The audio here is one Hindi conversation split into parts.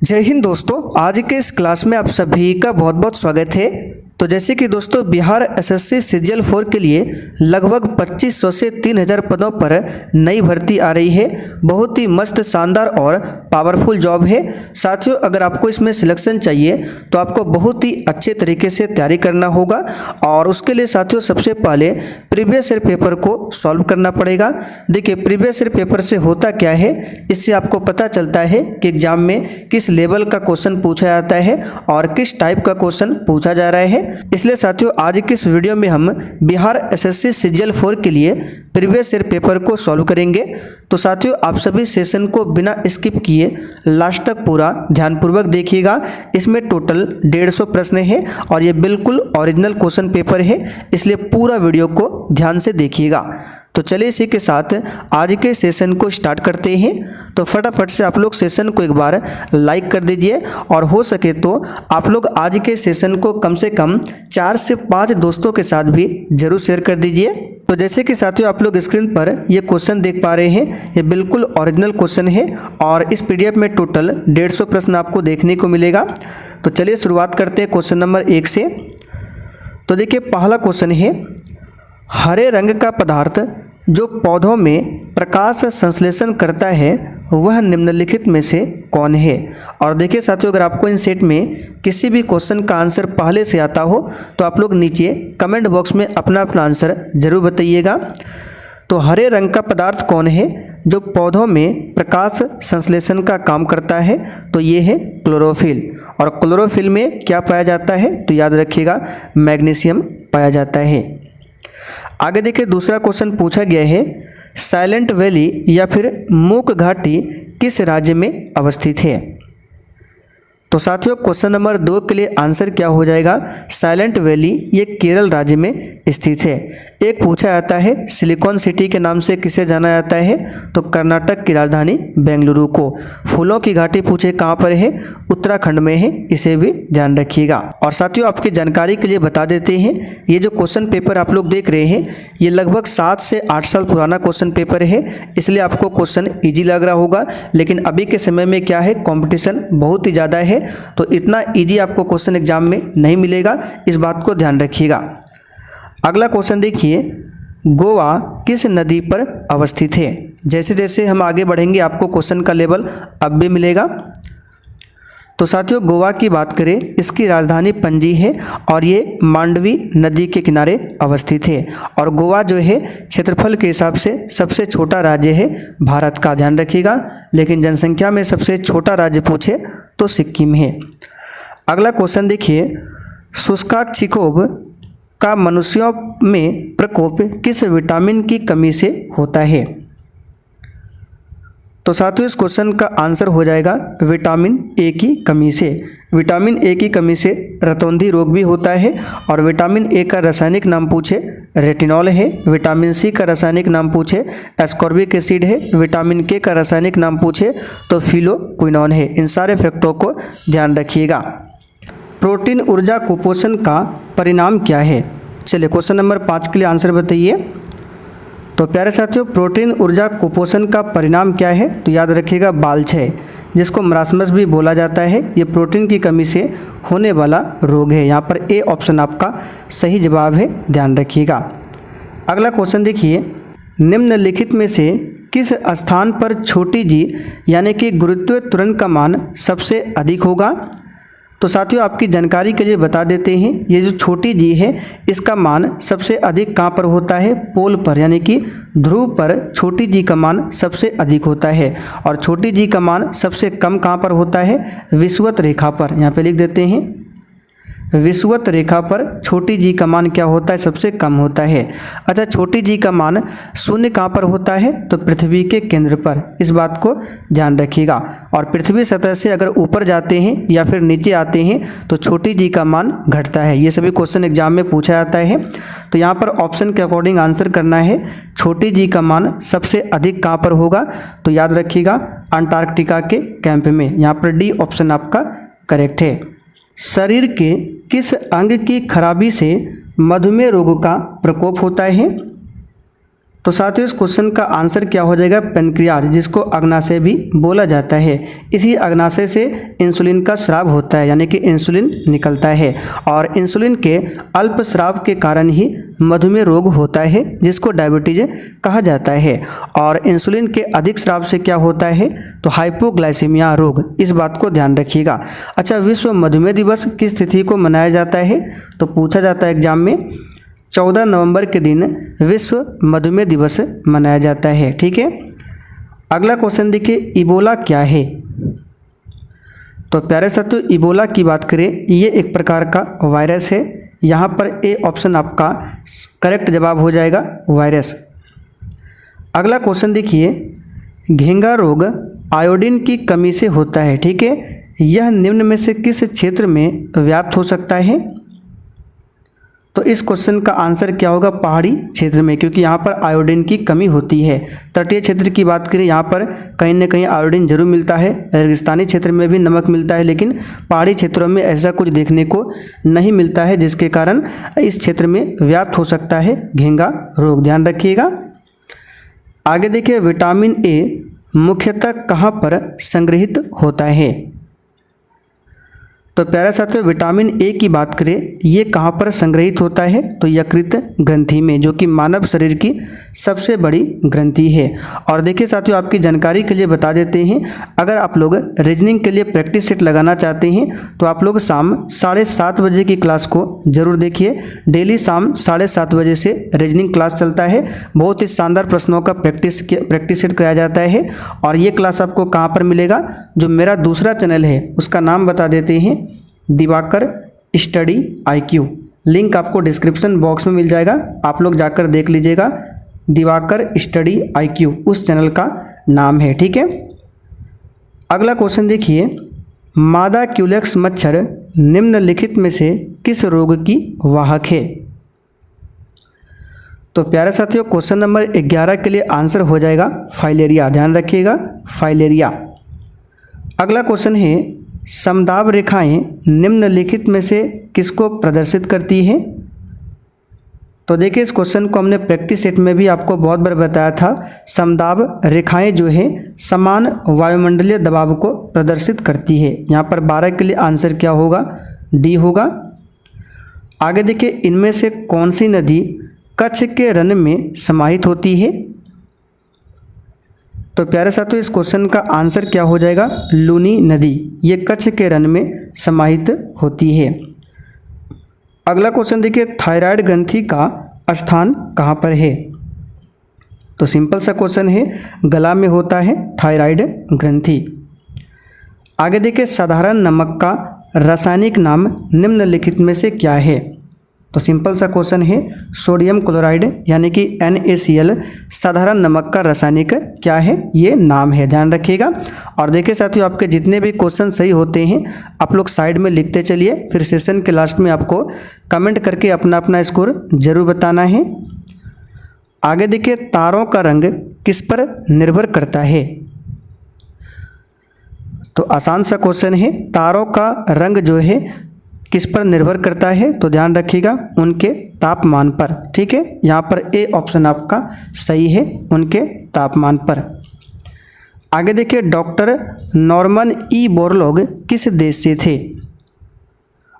जय हिंद दोस्तों, आज के इस क्लास में आप सभी का बहुत बहुत स्वागत है। तो जैसे कि दोस्तों बिहार एसएससी सीजीएल 4 के लिए लगभग 2500 से 3000 पदों पर नई भर्ती आ रही है। बहुत ही मस्त, शानदार और पावरफुल जॉब है। साथियों, अगर आपको इसमें सिलेक्शन चाहिए तो आपको बहुत ही अच्छे तरीके से तैयारी करना होगा और उसके लिए साथियों सबसे पहले प्रीवियस ईयर पेपर को सॉल्व करना पड़ेगा। देखिए, प्रीवियस ईयर पेपर से होता क्या है, इससे आपको पता चलता है कि एग्जाम में किस लेवल का क्वेश्चन पूछा जाता है और किस टाइप का क्वेश्चन पूछा जा रहा है। इसलिए साथियों आज की इस वीडियो में हम बिहार एसएससी सीजीएल 4 के लिए प्रीवियस ईयर पेपर को सॉल्व करेंगे। तो साथियों आप सभी सेशन को बिना स्किप किए लास्ट तक पूरा ध्यानपूर्वक देखिएगा। इसमें टोटल 150 प्रश्न हैं और ये बिल्कुल ओरिजिनल क्वेश्चन पेपर है, इसलिए पूरा वीडियो को ध्यान से देखिएगा। तो चलिए इसी के साथ आज के सेशन को स्टार्ट करते हैं। तो फटाफट से आप लोग सेशन को एक बार लाइक कर दीजिए और हो सके तो आप लोग आज के सेशन को कम से कम 4 से 5 दोस्तों के साथ भी जरूर शेयर कर दीजिए। तो जैसे कि साथियों आप लोग स्क्रीन पर ये क्वेश्चन देख पा रहे हैं, ये बिल्कुल ओरिजिनल क्वेश्चन है और इस पीडीएफ में टोटल 150 प्रश्न आपको देखने को मिलेगा। तो चलिए शुरुआत करते हैं क्वेश्चन नंबर 1 से। तो देखिए पहला क्वेश्चन है, हरे रंग का पदार्थ जो पौधों में प्रकाश संश्लेषण करता है वह निम्नलिखित में से कौन है। और देखिए साथियों, अगर आपको इन सेट में किसी भी क्वेश्चन का आंसर पहले से आता हो तो आप लोग नीचे कमेंट बॉक्स में अपना अपना आंसर जरूर बताइएगा। तो हरे रंग का पदार्थ कौन है जो पौधों में प्रकाश संश्लेषण का काम करता है, तो ये है क्लोरोफिल। और क्लोरोफिल में क्या पाया जाता है, तो याद रखिएगा मैग्नीशियम पाया जाता है। आगे देखिए दूसरा क्वेश्चन पूछा गया है, साइलेंट वैली या फिर मूक घाटी किस राज्य में अवस्थित है। तो साथियों क्वेश्चन नंबर 2 के लिए आंसर क्या हो जाएगा, साइलेंट वैली ये केरल राज्य में स्थित है। एक पूछा जाता है सिलिकॉन सिटी के नाम से किसे जाना जाता है, तो कर्नाटक की राजधानी बेंगलुरु को। फूलों की घाटी पूछे कहाँ पर है, उत्तराखंड में है, इसे भी ध्यान रखिएगा। और साथियों आपकी जानकारी के लिए बता देते हैं, ये जो क्वेश्चन पेपर आप लोग देख रहे हैं ये लगभग 7 से 8 साल पुराना क्वेश्चन पेपर है, इसलिए आपको क्वेश्चन ईजी लग रहा होगा। लेकिन अभी के समय में क्या है, कॉम्पिटिशन बहुत ही ज़्यादा है, तो इतना इजी आपको क्वेश्चन एग्जाम में नहीं मिलेगा, इस बात को ध्यान रखिएगा। अगला क्वेश्चन देखिए, गोवा किस नदी पर अवस्थित है। जैसे जैसे हम आगे बढ़ेंगे आपको क्वेश्चन का लेवल अब भी मिलेगा। तो साथियों गोवा की बात करें, इसकी राजधानी पणजी है और ये मांडवी नदी के किनारे अवस्थित है। और गोवा जो है क्षेत्रफल के हिसाब से सबसे छोटा राज्य है भारत का, ध्यान रखिएगा। लेकिन जनसंख्या में सबसे छोटा राज्य पूछे तो सिक्किम है। अगला क्वेश्चन देखिए, शुष्काक्षिकोभ का मनुष्यों में प्रकोप किस विटामिन की कमी से होता है। तो साथियों इस क्वेश्चन का आंसर हो जाएगा विटामिन ए की कमी से। विटामिन ए की कमी से रतौंधी रोग भी होता है। और विटामिन ए का रासायनिक नाम पूछे रेटिनॉल है। विटामिन सी का रासायनिक नाम पूछे एस्कॉर्बिक एसिड है। विटामिन के का रासायनिक नाम पूछे तो फिलोक्विनोन है। इन सारे फैक्टों को ध्यान रखिएगा। प्रोटीन ऊर्जा कुपोषण का परिणाम क्या है। चलिए क्वेश्चन नंबर 5 के लिए आंसर बताइए। तो प्यारे साथियों प्रोटीन ऊर्जा कुपोषण का परिणाम क्या है, तो याद रखिएगा बालछय, जिसको मरासमस भी बोला जाता है। ये प्रोटीन की कमी से होने वाला रोग है। यहाँ पर ए ऑप्शन आपका सही जवाब है, ध्यान रखिएगा। अगला क्वेश्चन देखिए, निम्नलिखित में से किस स्थान पर छोटी जी यानी कि गुरुत्वीय त्वरण का मान सबसे अधिक होगा। तो साथियों आपकी जानकारी के लिए बता देते हैं, ये जो छोटी जी है इसका मान सबसे अधिक कहाँ पर होता है, पोल पर, यानी कि ध्रुव पर छोटी जी का मान सबसे अधिक होता है। और छोटी जी का मान सबसे कम कहाँ पर होता है, विषुवत रेखा पर। यहाँ पे लिख देते हैं विषुवत रेखा पर छोटी जी का मान क्या होता है, सबसे कम होता है। अच्छा, छोटी जी का मान शून्य कहाँ पर होता है, तो पृथ्वी के केंद्र पर। इस बात को ध्यान रखिएगा। और पृथ्वी सतह से अगर ऊपर जाते हैं या फिर नीचे आते हैं तो छोटी जी का मान घटता है। ये सभी क्वेश्चन एग्जाम में पूछा जाता है। तो यहाँ पर ऑप्शन के अकॉर्डिंग आंसर करना है। छोटी जी का मान सबसे अधिक कहाँ पर होगा, तो याद रखिएगा अंटार्कटिका के कैंप में। यहाँ पर डी ऑप्शन आपका करेक्ट है। शरीर के किस अंग की खराबी से मधुमेह रोग का प्रकोप होता है। तो साथियों इस क्वेश्चन का आंसर क्या हो जाएगा, पेनक्रियाज, जिसको अग्नाशय भी बोला जाता है। इसी अग्नाशय से इंसुलिन का स्राव होता है, यानी कि इंसुलिन निकलता है, और इंसुलिन के अल्प स्राव के कारण ही मधुमेह रोग होता है, जिसको डायबिटीज कहा जाता है। और इंसुलिन के अधिक स्राव से क्या होता है, तो हाइपोग्लाइसीमिया रोग। इस बात को ध्यान रखिएगा। अच्छा, विश्व मधुमेह दिवस किस तिथि को मनाया जाता है, तो पूछा जाता है एग्जाम में, 14 नवंबर के दिन विश्व मधुमेह दिवस मनाया जाता है। ठीक है। अगला क्वेश्चन देखिए, इबोला क्या है। तो प्यारे साथियों, इबोला की बात करें, ये एक प्रकार का वायरस है। यहाँ पर ए ऑप्शन आपका करेक्ट जवाब हो जाएगा, वायरस। अगला क्वेश्चन देखिए, घेंघा रोग आयोडीन की कमी से होता है। ठीक है। यह निम्न में से किस क्षेत्र में व्याप्त हो सकता है, तो इस क्वेश्चन का आंसर क्या होगा, पहाड़ी क्षेत्र में, क्योंकि यहाँ पर आयोडीन की कमी होती है। तटीय क्षेत्र की बात करें, यहाँ पर कहीं न कहीं आयोडीन जरूर मिलता है, रेगिस्तानी क्षेत्र में भी नमक मिलता है, लेकिन पहाड़ी क्षेत्रों में ऐसा कुछ देखने को नहीं मिलता है, जिसके कारण इस क्षेत्र में व्याप्त हो सकता है घेंघा रोग। ध्यान रखिएगा। आगे देखिए, विटामिन ए मुख्यतः कहाँ पर संग्रहित होता है, तो प्यारे साथियों विटामिन ए की बात करें, ये कहाँ पर संग्रहित होता है, तो यकृत ग्रंथि में, जो कि मानव शरीर की सबसे बड़ी ग्रंथि है। और देखिए साथियों, आपकी जानकारी के लिए बता देते हैं, अगर आप लोग रीजनिंग के लिए प्रैक्टिस सेट लगाना चाहते हैं तो आप लोग शाम 7:30 बजे की क्लास को जरूर देखिए। डेली शाम 7:30 बजे से रीजनिंग क्लास चलता है। बहुत ही शानदार प्रश्नों का प्रैक्टिस सेट कराया जाता है। और ये क्लास आपको कहाँ पर मिलेगा, जो मेरा दूसरा चैनल है उसका नाम बता देते हैं, दिवाकर स्टडी IQ। लिंक आपको डिस्क्रिप्शन बॉक्स में मिल जाएगा, आप लोग जाकर देख लीजिएगा। दिवाकर स्टडी IQ उस चैनल का नाम है। ठीक है। अगला क्वेश्चन देखिए, मादा क्यूलेक्स मच्छर निम्नलिखित में से किस रोग की वाहक है, तो प्यारे साथियों क्वेश्चन नंबर 11 के लिए आंसर हो जाएगा फाइलेरिया। ध्यान रखिएगा, फाइलेरिया। अगला क्वेश्चन है, समदाब रेखाएं निम्नलिखित में से किसको प्रदर्शित करती हैं, तो देखिए इस क्वेश्चन को हमने प्रैक्टिस सेट में भी आपको बहुत बार बताया था। समदाब रेखाएं जो है समान वायुमंडलीय दबाव को प्रदर्शित करती है। यहाँ पर 12 के लिए आंसर क्या होगा, डी होगा। आगे देखिए, इनमें से कौन सी नदी कच्छ के रन में समाहित होती है, तो प्यारे साथियों इस क्वेश्चन का आंसर क्या हो जाएगा, लूनी नदी। ये कच्छ के रन में समाहित होती है। अगला क्वेश्चन देखिए, थायराइड ग्रंथि का स्थान कहाँ पर है, तो सिंपल सा क्वेश्चन है, गला में होता है थायराइड ग्रंथि। आगे देखिए, साधारण नमक का रासायनिक नाम निम्नलिखित में से क्या है, तो सिंपल सा क्वेश्चन है, सोडियम क्लोराइड यानी कि NaCl साधारण नमक का रासायनिक क्या है, ये नाम है। ध्यान रखिएगा। और देखिए साथियों, आपके जितने भी क्वेश्चन सही होते हैं आप लोग साइड में लिखते चलिए, फिर सेशन के लास्ट में आपको कमेंट करके अपना अपना स्कोर जरूर बताना है। आगे देखिए, तारों का रंग किस पर निर्भर करता है, तो आसान सा क्वेश्चन है, तारों का रंग जो है किस पर निर्भर करता है, तो ध्यान रखिएगा, उनके तापमान पर। ठीक है। यहाँ पर ए ऑप्शन आपका सही है, उनके तापमान पर। आगे देखिए, डॉक्टर नॉर्मन ई बोरलॉग किस देश से थे,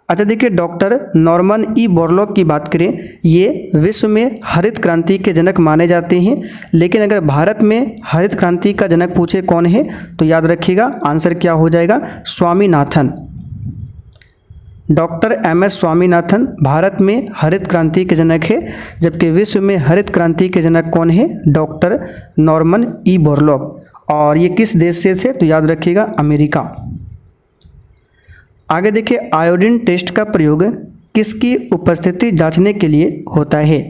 अच्छा देखिए, डॉक्टर नॉर्मन ई बोरलॉग की बात करें, ये विश्व में हरित क्रांति के जनक माने जाते हैं। लेकिन अगर भारत में हरित क्रांति का जनक पूछे कौन है, तो याद रखिएगा आंसर क्या हो जाएगा, स्वामीनाथन। डॉक्टर MS स्वामीनाथन भारत में हरित क्रांति के जनक है, जबकि विश्व में हरित क्रांति के जनक कौन है, डॉक्टर नॉर्मन ई बोरलॉग। और ये किस देश से थे, तो याद रखिएगा अमेरिका। आगे देखिए, आयोडीन टेस्ट का प्रयोग किसकी उपस्थिति जांचने के लिए होता है,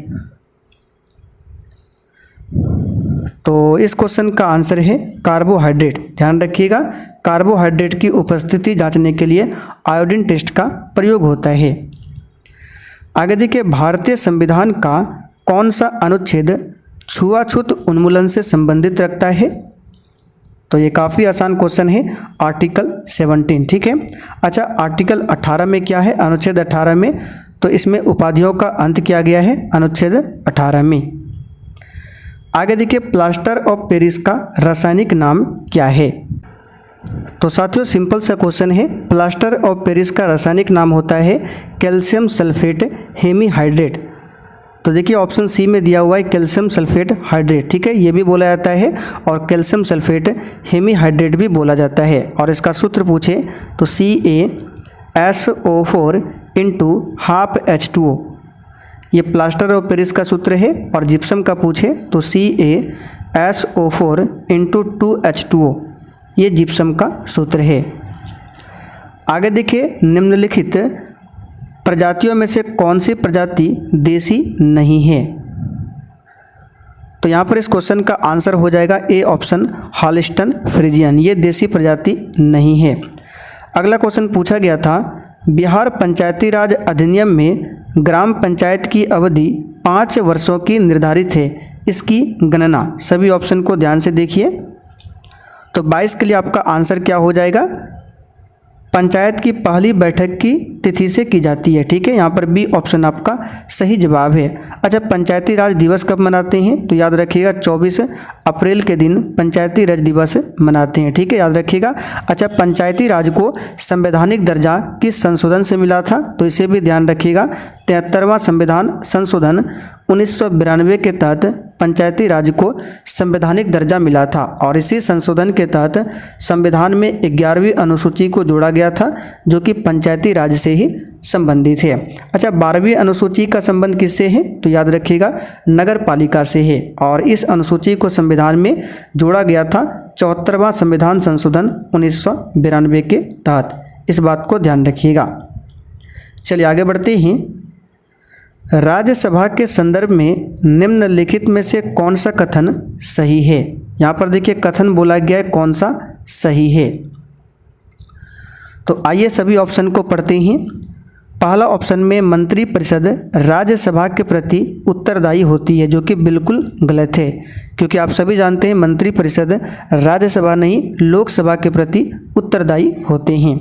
तो इस क्वेश्चन का आंसर है कार्बोहाइड्रेट। ध्यान रखिएगा, कार्बोहाइड्रेट की उपस्थिति जांचने के लिए आयोडीन टेस्ट का प्रयोग होता है। आगे देखिए, भारतीय संविधान का कौन सा अनुच्छेद छुआछूत उन्मूलन से संबंधित रखता है, तो ये काफ़ी आसान क्वेश्चन है, आर्टिकल 17। ठीक है। अच्छा, आर्टिकल 18 में क्या है, अनुच्छेद 18 में, तो इसमें उपाधियों का अंत किया गया है अनुच्छेद 18 में। आगे देखिए प्लास्टर ऑफ पेरिस का रासायनिक नाम क्या है। तो साथियों सिंपल सा क्वेश्चन है, प्लास्टर ऑफ पेरिस का रासायनिक नाम होता है कैल्शियम सल्फेट हेमीहाइड्रेट। तो देखिए ऑप्शन सी में दिया हुआ है कैल्शियम सल्फेट हाइड्रेट, ठीक है, ये भी बोला जाता है और कैल्शियम सल्फेट हेमीहाइड्रेट भी बोला जाता है। और इसका सूत्र पूछे तो CaSO4 × ½ ये प्लास्टर ऑफ पेरिस का सूत्र है। और जिप्सम का पूछे तो CaSO4 × 2H2O ये जिप्सम का सूत्र है। आगे देखिए निम्नलिखित प्रजातियों में से कौन सी प्रजाति देसी नहीं है। तो यहाँ पर इस क्वेश्चन का आंसर हो जाएगा ए ऑप्शन हॉलिस्टन फ्रिजियन, ये देसी प्रजाति नहीं है। अगला क्वेश्चन पूछा गया था बिहार पंचायती राज अधिनियम में ग्राम पंचायत की अवधि 5 वर्षों की निर्धारित है, इसकी गणना। सभी ऑप्शन को ध्यान से देखिए। तो 22 के लिए आपका आंसर क्या हो जाएगा, पंचायत की पहली बैठक की तिथि से की जाती है, ठीक है, यहाँ पर बी ऑप्शन आपका सही जवाब है। अच्छा पंचायती राज दिवस कब मनाते हैं, तो याद रखिएगा 24 अप्रैल के दिन पंचायती राज दिवस मनाते हैं, ठीक है, याद रखिएगा। अच्छा पंचायती राज को संवैधानिक दर्जा किस संशोधन से मिला था, तो इसे भी ध्यान रखिएगा। 73वां संविधान संशोधन 1992 के तहत पंचायती राज को संवैधानिक दर्जा मिला था और इसी संशोधन के तहत संविधान में 11वीं अनुसूची को जोड़ा गया था जो कि पंचायती राज से ही संबंधित है। अच्छा 12वीं अनुसूची का संबंध किससे है, तो याद रखिएगा नगर पालिका से है और इस अनुसूची को संविधान में जोड़ा गया था 74वां संविधान संशोधन 1992 के तहत, इस बात को ध्यान रखिएगा। चलिए आगे बढ़ते हैं। राज्यसभा के संदर्भ में निम्नलिखित में से कौन सा कथन सही है। यहाँ पर देखिए कथन बोला गया है कौन सा सही है। तो आइए सभी ऑप्शन को पढ़ते हैं। पहला ऑप्शन में मंत्रिपरिषद राज्यसभा के प्रति उत्तरदायी होती है, जो कि बिल्कुल गलत है, क्योंकि आप सभी जानते हैं मंत्रिपरिषद राज्यसभा नहीं लोकसभा के प्रति उत्तरदायी होते हैं।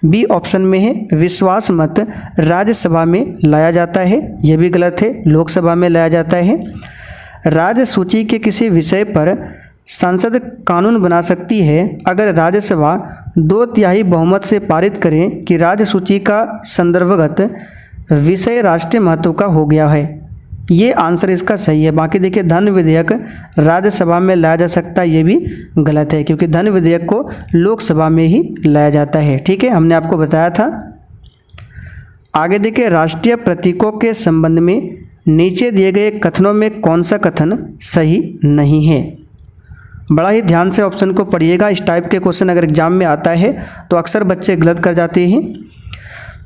बी ऑप्शन में है विश्वास मत राज्यसभा में लाया जाता है, यह भी गलत है, लोकसभा में लाया जाता है। राज्य सूची के किसी विषय पर संसद कानून बना सकती है अगर राज्यसभा 2/3 बहुमत से पारित करें कि राज्य सूची का संदर्भगत विषय राष्ट्रीय महत्व का हो गया है। ये आंसर इसका सही है। बाकी देखिए धन विधेयक राज्यसभा में लाया जा सकता है, ये भी गलत है, क्योंकि धन विधेयक को लोकसभा में ही लाया जाता है, ठीक है, हमने आपको बताया था। आगे देखिए राष्ट्रीय प्रतीकों के संबंध में नीचे दिए गए कथनों में कौन सा कथन सही नहीं है। बड़ा ही ध्यान से ऑप्शन को पढ़िएगा। इस टाइप के क्वेश्चन अगर एग्जाम में आता है तो अक्सर बच्चे गलत कर जाते हैं।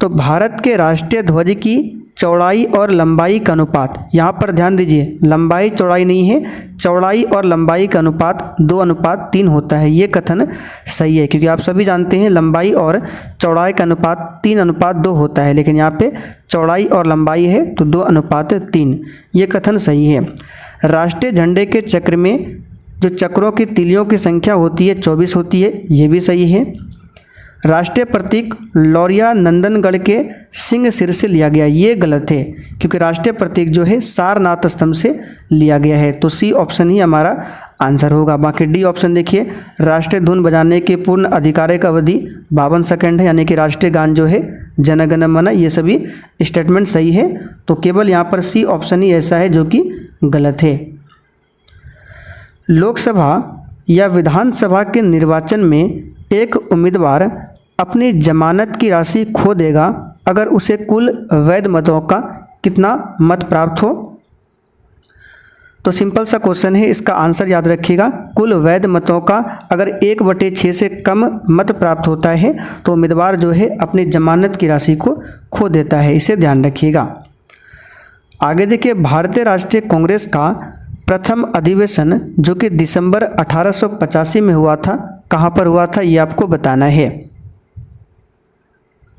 तो भारत के राष्ट्रीय ध्वज की चौड़ाई और लंबाई का अनुपात, यहाँ पर ध्यान दीजिए, लंबाई चौड़ाई नहीं है, चौड़ाई और लंबाई का अनुपात 2:3 होता है। ये कथन सही है, क्योंकि आप सभी जानते हैं लंबाई और चौड़ाई का अनुपात 3:2 होता है, लेकिन यहाँ पे चौड़ाई और लंबाई है तो 2:3, ये कथन सही है। राष्ट्रीय झंडे के चक्र में जो चक्रों की तिलियों की संख्या होती है 24 होती है, ये भी सही है। राष्ट्रीय प्रतीक लौरिया नंदनगढ़ के सिंह सिर से लिया गया, ये गलत है, क्योंकि राष्ट्रीय प्रतीक जो है सारनाथ स्तंभ से लिया गया है। तो सी ऑप्शन ही हमारा आंसर होगा। बाकी डी ऑप्शन देखिए राष्ट्रीय धुन बजाने के पूर्ण अधिकारिक अवधि 52 सेकंड है, यानी कि राष्ट्रीय गान जो है जन गण मन, ये सभी स्टेटमेंट सही है। तो केवल यहाँ पर सी ऑप्शन ही ऐसा है जो कि गलत है। लोकसभा या विधानसभा के निर्वाचन में एक उम्मीदवार अपनी जमानत की राशि खो देगा अगर उसे कुल वैध मतों का कितना मत प्राप्त हो। तो सिंपल सा क्वेश्चन है, इसका आंसर याद रखिएगा। कुल वैध मतों का अगर 1/6 से कम मत प्राप्त होता है तो उम्मीदवार जो है अपनी जमानत की राशि को खो देता है, इसे ध्यान रखिएगा। आगे देखिए भारतीय राष्ट्रीय कांग्रेस का प्रथम अधिवेशन जो कि दिसंबर 1885 में हुआ था, कहाँ पर हुआ था ये आपको बताना है।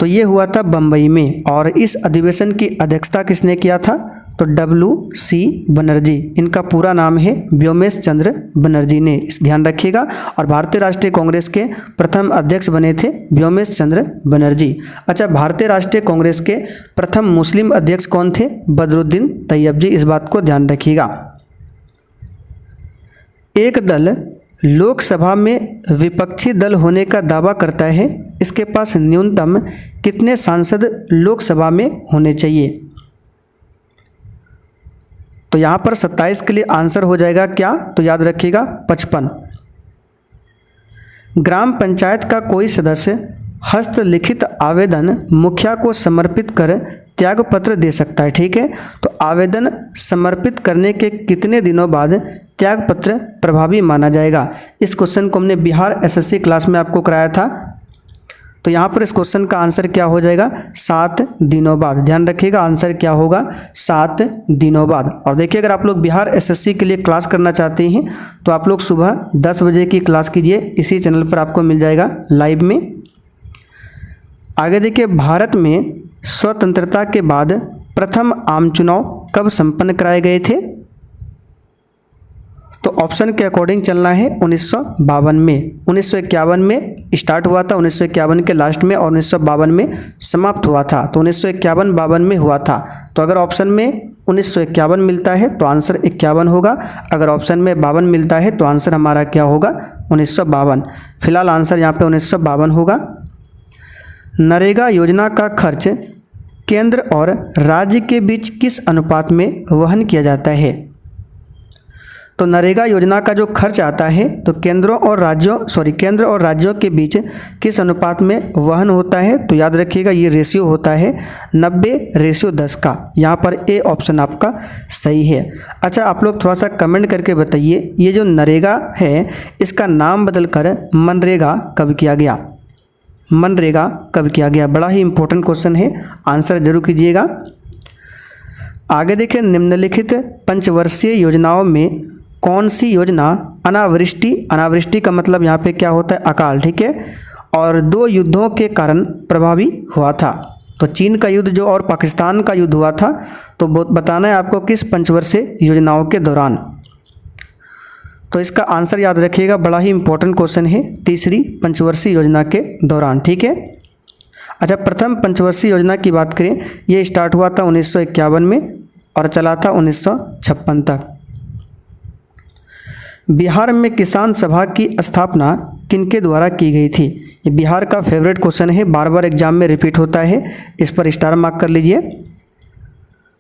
तो ये हुआ था बम्बई में, और इस अधिवेशन की अध्यक्षता किसने किया था, तो WC बनर्जी, इनका पूरा नाम है व्योमेश चंद्र बनर्जी ने, इस ध्यान रखिएगा। और भारतीय राष्ट्रीय कांग्रेस के प्रथम अध्यक्ष बने थे व्योमेश चंद्र बनर्जी। अच्छा भारतीय राष्ट्रीय कांग्रेस के प्रथम मुस्लिम अध्यक्ष कौन थे, बदरुद्दीन तैयब जी, इस बात को ध्यान रखिएगा। एक दल लोकसभा में विपक्षी दल होने का दावा करता है, इसके पास न्यूनतम कितने सांसद लोकसभा में होने चाहिए? तो यहाँ पर 27 के लिए आंसर हो जाएगा क्या? तो याद रखिएगा 55। ग्राम पंचायत का कोई सदस्य हस्तलिखित आवेदन मुखिया को समर्पित कर त्यागपत्र दे सकता है। ठीक है, तो आवेदन समर्पित करने के कितने दिनों बाद त्यागपत्र प्रभावी माना जाएगा? इस क्वेश्चन को हमने बिहार एसएससी क्लास में आपको कराया था। तो यहाँ पर इस क्वेश्चन का आंसर क्या हो जाएगा? 7 दिनों बाद। ध्यान रखिएगा, आंसर क्या होगा? 7 दिनों बाद। और देखिए, अगर आप लोग बिहार एसएससी के लिए क्लास करना चाहते हैं तो आप लोग सुबह 10 बजे की क्लास कीजिए, इसी चैनल पर आपको मिल जाएगा लाइव में। आगे देखिए, भारत में स्वतंत्रता के बाद प्रथम आम चुनाव कब संपन्न कराए गए थे? तो ऑप्शन के अकॉर्डिंग चलना है 1952 में। 1951 में स्टार्ट हुआ था, 1951 के लास्ट में, और 1952 में समाप्त हुआ था। तो 1951-52 में हुआ था। तो अगर ऑप्शन में 1951 मिलता है तो आंसर 51 होगा। अगर ऑप्शन में 52 मिलता है तो आंसर हमारा क्या होगा? 1952। फिलहाल आंसर यहाँ पे 1952 होगा। नरेगा योजना का खर्च केंद्र और राज्य के बीच किस अनुपात में वहन किया जाता है? तो नरेगा योजना का जो खर्च आता है तो केंद्र और राज्यों के बीच किस अनुपात में वहन होता है? तो याद रखिएगा, ये रेशियो होता है 90:10 का। यहाँ पर ए ऑप्शन आपका सही है। अच्छा, आप लोग थोड़ा सा कमेंट करके बताइए, ये जो नरेगा है इसका नाम बदलकर मनरेगा कब किया गया? मनरेगा कब किया गया? बड़ा ही इंपॉर्टेंट क्वेश्चन है, आंसर जरूर कीजिएगा। आगे देखिए, निम्नलिखित पंचवर्षीय योजनाओं में कौन सी योजना अनावृष्टि का मतलब यहाँ पे क्या होता है? अकाल। ठीक है, और 2 युद्धों के कारण प्रभावी हुआ था। तो चीन का युद्ध जो और पाकिस्तान का युद्ध हुआ था, तो बताना है आपको किस पंचवर्षीय योजनाओं के दौरान। तो इसका आंसर याद रखिएगा, बड़ा ही इंपॉर्टेंट क्वेश्चन है, तीसरी पंचवर्षीय योजना के दौरान। ठीक है। अच्छा, प्रथम पंचवर्षीय योजना की बात करें, ये स्टार्ट हुआ था 1951 में और चला था 1956 तक। बिहार में किसान सभा की स्थापना किनके द्वारा की गई थी? ये बिहार का फेवरेट क्वेश्चन है, बार बार एग्जाम में रिपीट होता है, इस पर स्टार मार्क कर लीजिए।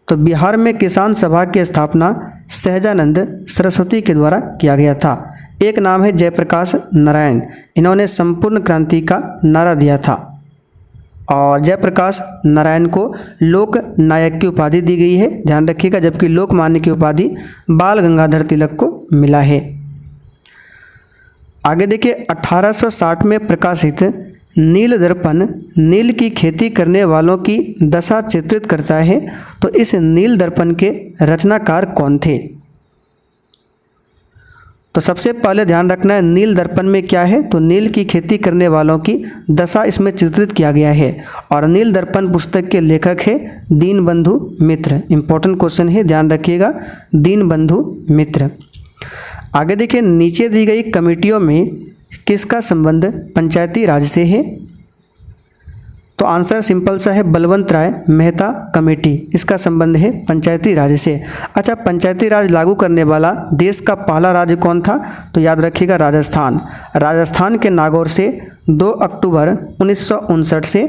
तो बिहार में किसान सभा की स्थापना सहजानंद सरस्वती के द्वारा किया गया था। एक नाम है जयप्रकाश नारायण, इन्होंने संपूर्ण क्रांति का नारा दिया था और जयप्रकाश नारायण को लोक नायक की उपाधि दी गई है, ध्यान रखिएगा, जबकि लोकमान्य की उपाधि बाल गंगाधर तिलक को मिला है। आगे देखिए, 1860 में प्रकाशित नील दर्पण नील की खेती करने वालों की दशा चित्रित करता है। तो इस नील दर्पण के रचनाकार कौन थे? तो सबसे पहले ध्यान रखना है, नील दर्पण में क्या है? तो नील की खेती करने वालों की दशा इसमें चित्रित किया गया है। और नील दर्पण पुस्तक के लेखक है दीनबंधु मित्र। इंपॉर्टेंट क्वेश्चन है, ध्यान रखिएगा, दीनबंधु मित्र। आगे देखिए, नीचे दी गई कमेटियों में किसका संबंध पंचायती राज से है? तो आंसर सिंपल सा है, बलवंत राय मेहता कमेटी, इसका संबंध है पंचायती राज से। अच्छा, पंचायती राज लागू करने वाला देश का पहला राज्य कौन था? तो याद रखिएगा, राजस्थान। राजस्थान के नागौर से 2 अक्टूबर 1959 से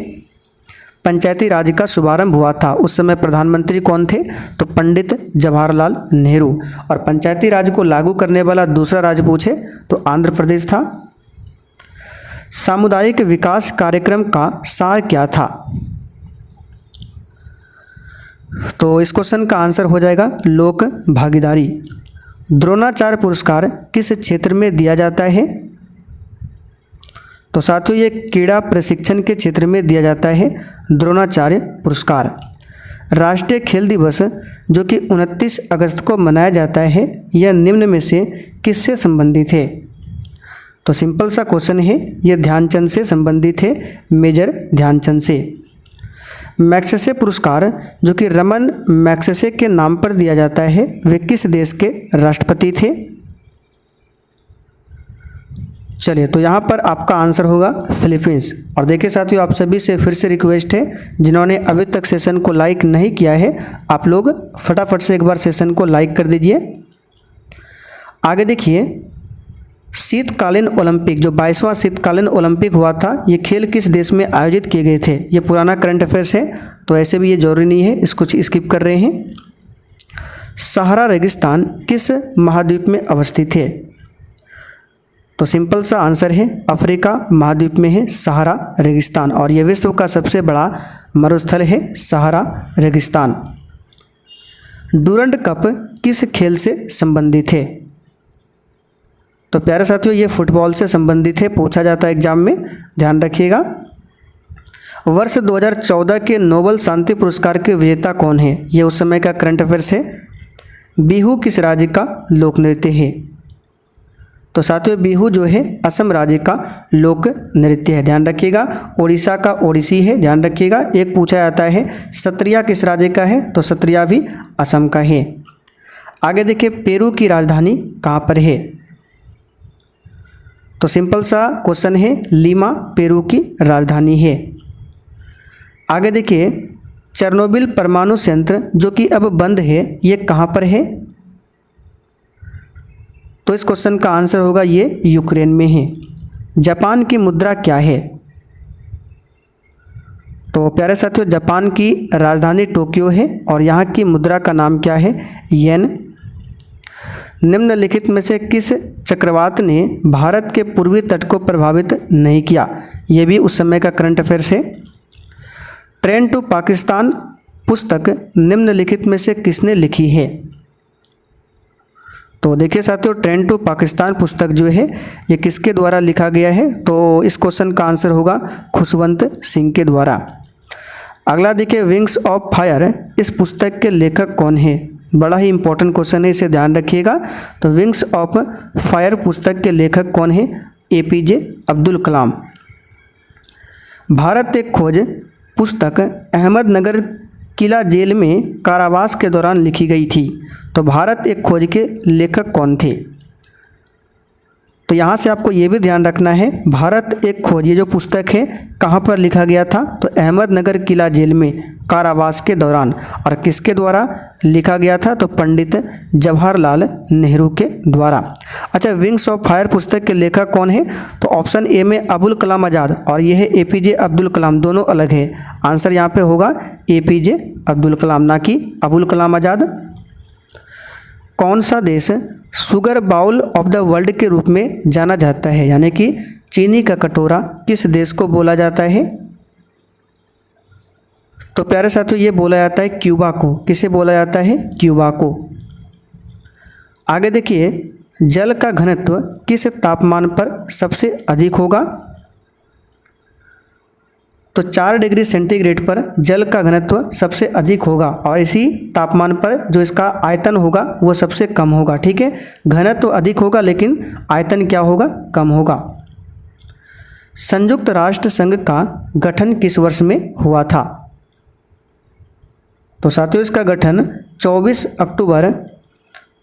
पंचायती राज का शुभारंभ हुआ था। उस समय प्रधानमंत्री कौन थे? तो पंडित जवाहरलाल नेहरू। और पंचायती राज को लागू करने वाला दूसरा राज्य पूछे तो आंध्र प्रदेश था। सामुदायिक विकास कार्यक्रम का सार क्या था? तो इस क्वेश्चन का आंसर हो जाएगा लोक भागीदारी। द्रोणाचार्य पुरस्कार किस क्षेत्र में दिया जाता है? तो साथियों, ये क्रीड़ा प्रशिक्षण के क्षेत्र में दिया जाता है द्रोणाचार्य पुरस्कार। राष्ट्रीय खेल दिवस जो कि 29 अगस्त को मनाया जाता है, यह निम्न में से किससे संबंधित है? तो सिंपल सा क्वेश्चन है, ये ध्यानचंद से संबंधित है, मेजर ध्यानचंद से। मैग्सेसे पुरस्कार जो कि रमन मैग्सेसे के नाम पर दिया जाता है, वे किस देश के राष्ट्रपति थे? चलिए, तो यहाँ पर आपका आंसर होगा फिलीपींस। और देखिए साथियों, आप सभी से फिर से रिक्वेस्ट है, जिन्होंने अभी तक सेशन को लाइक नहीं किया है, आप लोग फटाफट से एक बार सेशन को लाइक कर दीजिए। आगे देखिए, शीतकालीन ओलंपिक, जो 22वां शीतकालीन ओलंपिक हुआ था, ये खेल किस देश में आयोजित किए गए थे? ये पुराना करंट अफेयर्स है, तो ऐसे भी ये जरूरी नहीं है, इसको स्किप कर रहे हैं। सहारा रेगिस्तान किस महाद्वीप में अवस्थित है? तो सिंपल सा आंसर है, अफ्रीका महाद्वीप में है सहारा रेगिस्तान, और यह विश्व का सबसे बड़ा मरुस्थल है सहारा रेगिस्तान। डूरंड कप किस खेल से संबंधित है? तो प्यारे साथियों, ये फुटबॉल से संबंधित है, पूछा जाता है एग्जाम में, ध्यान रखिएगा। वर्ष 2014 के नोबेल शांति पुरस्कार के विजेता कौन है? ये उस समय का करंट अफेयर्स है। बिहू किस राज्य का लोक नृत्य है? तो साथियों, बिहू जो है असम राज्य का लोक नृत्य है, ध्यान रखिएगा। ओडिशा का ओडिसी है, ध्यान रखिएगा। एक पूछा जाता है सत्रिया किस राज्य का है? तो सत्रिया भी असम का है। आगे देखिए, पेरू की राजधानी कहाँ पर है? तो सिंपल सा क्वेश्चन है, लीमा पेरू की राजधानी है। आगे देखिए, चेरनोबिल परमाणु संयंत्र जो कि अब बंद है, ये कहाँ पर है? तो इस क्वेश्चन का आंसर होगा ये यूक्रेन में है। जापान की मुद्रा क्या है? तो प्यारे साथियों, जापान की राजधानी टोक्यो है और यहाँ की मुद्रा का नाम क्या है? येन। निम्नलिखित में से किस चक्रवात ने भारत के पूर्वी तट को प्रभावित नहीं किया? ये भी उस समय का करंट अफेयर्स है। ट्रेन टू पाकिस्तान पुस्तक निम्नलिखित में से किसने लिखी है? तो देखिए साथियों, ट्रेन टू पाकिस्तान पुस्तक जो है ये किसके द्वारा लिखा गया है? तो इस क्वेश्चन का आंसर होगा खुशवंत सिंह के द्वारा। अगला देखिए, विंग्स ऑफ फायर, इस पुस्तक के लेखक कौन है? बड़ा ही इंपॉर्टेंट क्वेश्चन है, इसे ध्यान रखिएगा। तो विंग्स ऑफ फायर पुस्तक के लेखक कौन है? APJ अब्दुल कलाम। भारत एक खोज पुस्तक अहमदनगर किला जेल में कारावास के दौरान लिखी गई थी। तो भारत एक खोज के लेखक कौन थे? तो यहाँ से आपको ये भी ध्यान रखना है, भारत एक खोज ये जो पुस्तक है कहाँ पर लिखा गया था? तो अहमदनगर किला जेल में कारावास के दौरान, और किसके द्वारा लिखा गया था? तो पंडित जवाहरलाल नेहरू के द्वारा। अच्छा, विंग्स ऑफ फायर पुस्तक के लेखक कौन है? तो ऑप्शन ए में अबुल कलाम आज़ाद और यह है APJ अब्दुल कलाम, दोनों अलग है। आंसर यहाँ पे होगा APJ अब्दुल कलाम, ना कि अबुल कलाम आज़ाद। कौन सा देश sugar bowl of the world के रूप में जाना जाता है? यानी कि चीनी का कटोरा किस देश को बोला जाता है? तो प्यारे साथियों, ये बोला जाता है क्यूबा को। किसे बोला जाता है? क्यूबा को। आगे देखिए, जल का घनत्व किस तापमान पर सबसे अधिक होगा? तो 4 डिग्री सेंटीग्रेड पर जल का घनत्व सबसे अधिक होगा, और इसी तापमान पर जो इसका आयतन होगा वो सबसे कम होगा। ठीक है, घनत्व अधिक होगा लेकिन आयतन क्या होगा? कम होगा। संयुक्त राष्ट्र संघ का गठन किस वर्ष में हुआ था? तो साथियों, इसका गठन 24 अक्टूबर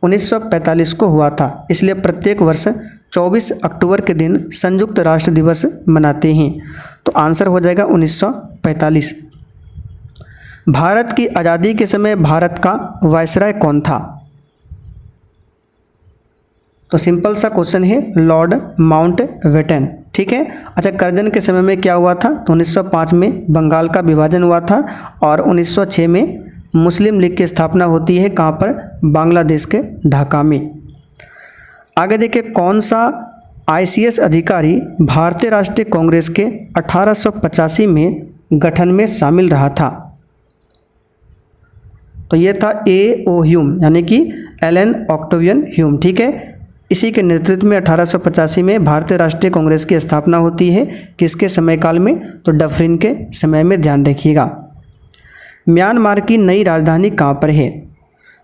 1945 को हुआ था, इसलिए प्रत्येक वर्ष 24 अक्टूबर के दिन संयुक्त राष्ट्र दिवस मनाते हैं। तो आंसर हो जाएगा 1945। भारत की आज़ादी के समय भारत का वायसराय कौन था? तो सिंपल सा क्वेश्चन है, लॉर्ड माउंटबेटन। ठीक है। अच्छा, करजन के समय में क्या हुआ था? तो 1905 में बंगाल का विभाजन हुआ था, और 1906 में मुस्लिम लीग की स्थापना होती है। कहाँ पर? बांग्लादेश के ढाका में। आगे देखिए, कौन सा ICS अधिकारी भारतीय राष्ट्रीय कांग्रेस के 1885 में गठन में शामिल रहा था? तो ये था A.O. ह्यूम, यानी कि एलन ऑक्टेवियन ह्यूम। ठीक है, इसी के नेतृत्व में 1885 में भारतीय राष्ट्रीय कांग्रेस की स्थापना होती है। किसके समयकाल में? तो डफरिन के समय में, ध्यान रखिएगा। म्यांमार की नई राजधानी कहाँ पर है?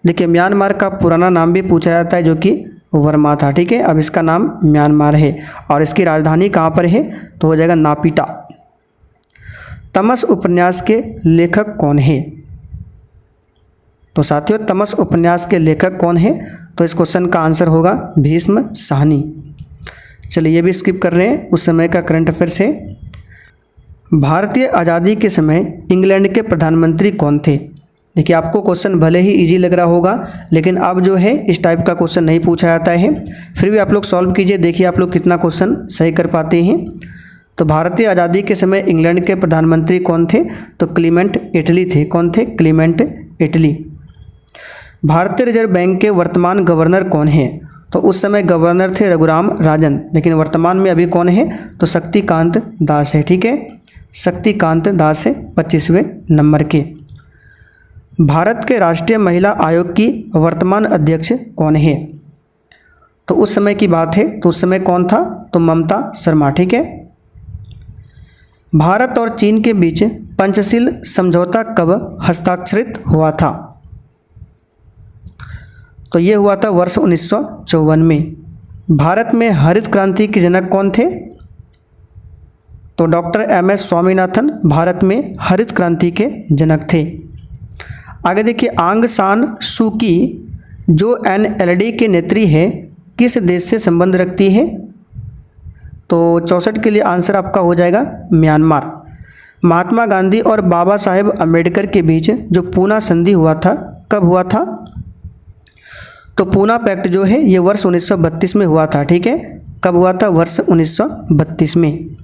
देखिए, म्यांमार का पुराना नाम भी पूछा जाता है जो कि वर्मा था। ठीक है, अब इसका नाम म्यांमार है, और इसकी राजधानी कहाँ पर है? तो हो जाएगा नापिटा। तमस उपन्यास के लेखक कौन है? तो साथियों, तमस उपन्यास के लेखक कौन है? तो इस क्वेश्चन का आंसर होगा भीष्म साहनी। चलिए, ये भी स्किप कर रहे हैं, उस समय का करंट अफेयर्स है। भारतीय आज़ादी के समय इंग्लैंड के प्रधानमंत्री कौन थे? देखिए आपको क्वेश्चन भले ही इजी लग रहा होगा, लेकिन अब जो है इस टाइप का क्वेश्चन नहीं पूछा जाता है। फिर भी आप लोग सॉल्व कीजिए, देखिए आप लोग कितना क्वेश्चन सही कर पाते हैं। तो भारतीय आज़ादी के समय इंग्लैंड के प्रधानमंत्री कौन थे? तो क्लीमेंट एटली थे। कौन थे? क्लीमेंट एटली। भारतीय रिजर्व बैंक के वर्तमान गवर्नर कौन है? तो उस समय गवर्नर थे रघुराम राजन, लेकिन वर्तमान में अभी कौन है? तो शक्तिकांत दास है। ठीक है, शक्तिकांत दास है 25वें नंबर के। भारत के राष्ट्रीय महिला आयोग की वर्तमान अध्यक्ष कौन है? तो उस समय की बात है, तो उस समय कौन था? तो ममता शर्मा। ठीक है। भारत और चीन के बीच पंचशील समझौता कब हस्ताक्षरित हुआ था? तो ये हुआ था वर्ष 1954 में। भारत में हरित क्रांति के जनक कौन थे? तो डॉक्टर MS स्वामीनाथन भारत में हरित क्रांति के जनक थे। आगे देखिए, आंग सान सू की जो NLD के नेत्री है किस देश से संबंध रखती है? तो 64 के लिए आंसर आपका हो जाएगा म्यांमार। महात्मा गांधी और बाबा साहेब अम्बेडकर के बीच जो पूना संधि हुआ था, कब हुआ था? तो पूना पैक्ट जो है ये वर्ष 1932 में हुआ था। ठीक है, कब हुआ था? वर्ष 1932 में।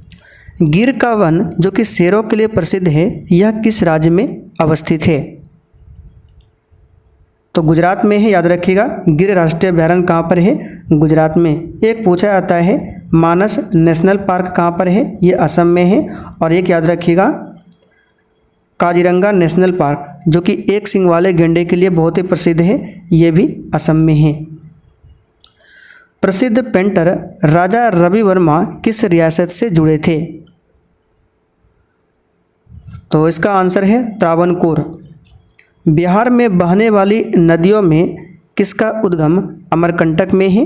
गिर का वन जो कि शेरों के लिए प्रसिद्ध है, यह किस राज्य में अवस्थित है? तो गुजरात में है, याद रखिएगा। गिर राष्ट्रीय अभयारण्य कहाँ पर है? गुजरात में। एक पूछा जाता है मानस नेशनल पार्क कहाँ पर है? ये असम में है। और एक याद रखिएगा काजीरंगा नेशनल पार्क जो कि एक सींग वाले गैंडे के लिए बहुत ही प्रसिद्ध है, ये भी असम में है। प्रसिद्ध पेंटर राजा रवि वर्मा किस रियासत से जुड़े थे? तो इसका आंसर है त्रावणकोर। बिहार में बहने वाली नदियों में किसका उद्गम अमरकंटक में है?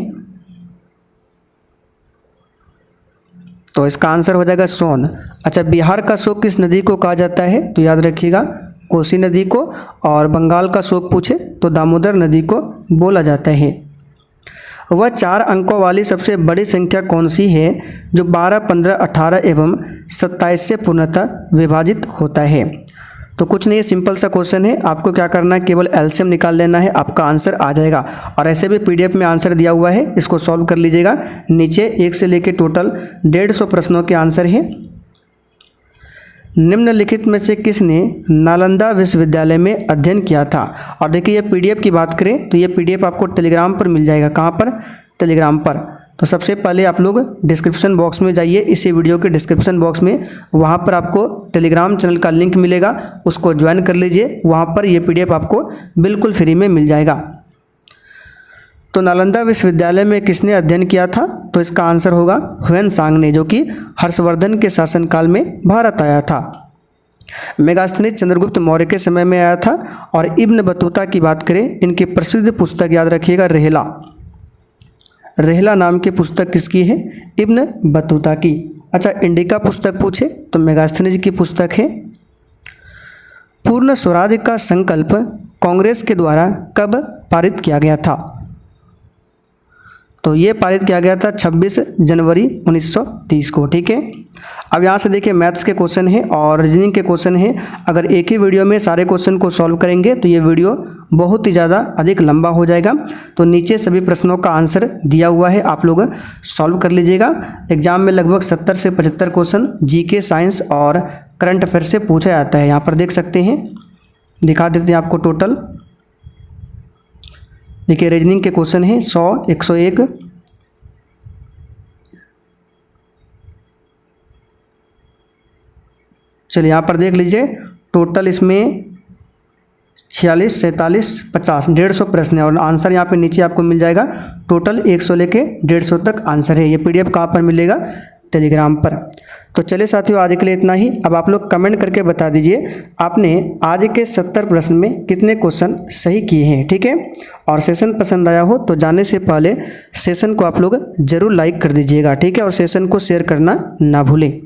तो इसका आंसर हो जाएगा सोन। अच्छा, बिहार का शोक किस नदी को कहा जाता है? तो याद रखिएगा कोसी नदी को। और बंगाल का शोक पूछे तो दामोदर नदी को बोला जाता है। वह 4 अंकों वाली सबसे बड़ी संख्या कौन सी है जो 12, 15, 18 एवं 27 से पूर्णतः विभाजित होता है? तो कुछ नहीं, सिंपल सा क्वेश्चन है। आपको क्या करना है, केवल एलसीएम निकाल लेना है, आपका आंसर आ जाएगा। और ऐसे भी PDF में आंसर दिया हुआ है, इसको सॉल्व कर लीजिएगा। नीचे 1 से लेकर टोटल 150 प्रश्नों के आंसर है। निम्नलिखित में से किसने नालंदा विश्वविद्यालय में अध्ययन किया था? और देखिए ये PDF की बात करें तो ये PDF आपको टेलीग्राम पर मिल जाएगा। कहाँ पर? टेलीग्राम पर। तो सबसे पहले आप लोग डिस्क्रिप्शन बॉक्स में जाइए, इसी वीडियो के डिस्क्रिप्शन बॉक्स में, वहाँ पर आपको टेलीग्राम चैनल का लिंक मिलेगा, उसको ज्वाइन कर लीजिए। वहाँ पर ये PDF आपको बिल्कुल फ्री में मिल जाएगा। तो नालंदा विश्वविद्यालय में किसने अध्ययन किया था? तो इसका आंसर होगा ह्वेनसांग ने, जो कि हर्षवर्धन के शासनकाल में भारत आया था। मेगास्थनीज चंद्रगुप्त मौर्य के समय में आया था। और इब्न बतूता की बात करें, इनकी प्रसिद्ध पुस्तक याद रखिएगा रेहला। रेहला नाम की पुस्तक किसकी है? इब्न बतूता की। अच्छा, इंडिका पुस्तक पूछे तो मेगास्थनीज की पुस्तक है। पूर्ण स्वराज का संकल्प कांग्रेस के द्वारा कब पारित किया गया था? तो ये पारित किया गया था 26 जनवरी 1930 को। ठीक है। अब यहाँ से देखिए मैथ्स के क्वेश्चन है और रीजनिंग के क्वेश्चन है। अगर एक ही वीडियो में सारे क्वेश्चन को सॉल्व करेंगे तो ये वीडियो बहुत ही ज़्यादा अधिक लंबा हो जाएगा। तो नीचे सभी प्रश्नों का आंसर दिया हुआ है, आप लोग सॉल्व कर लीजिएगा। एग्जाम में लगभग 70 से 75 क्वेश्चन जीके, साइंस और करंट अफेयर से पूछा जाता है। यहाँ पर देख सकते हैं, दिखा देते हैं आपको टोटल। देखिए रीजनिंग के क्वेश्चन है 100, 101, चलिए यहाँ पर देख लीजिए टोटल इसमें 46, 47, 50, 150 प्रश्न है और आंसर यहाँ पे नीचे आपको मिल जाएगा। टोटल 100 लेके 150 तक आंसर है। ये PDF कहाँ पर मिलेगा? टेलीग्राम पर। तो चलिए साथियों, आज के लिए इतना ही। अब आप लोग कमेंट करके बता दीजिए आपने आज के 70 प्रश्न में कितने क्वेश्चन सही किए हैं। ठीक है। और सेशन पसंद आया हो तो जाने से पहले सेशन को आप लोग ज़रूर लाइक कर दीजिएगा। ठीक है। और सेशन को शेयर करना ना भूलें।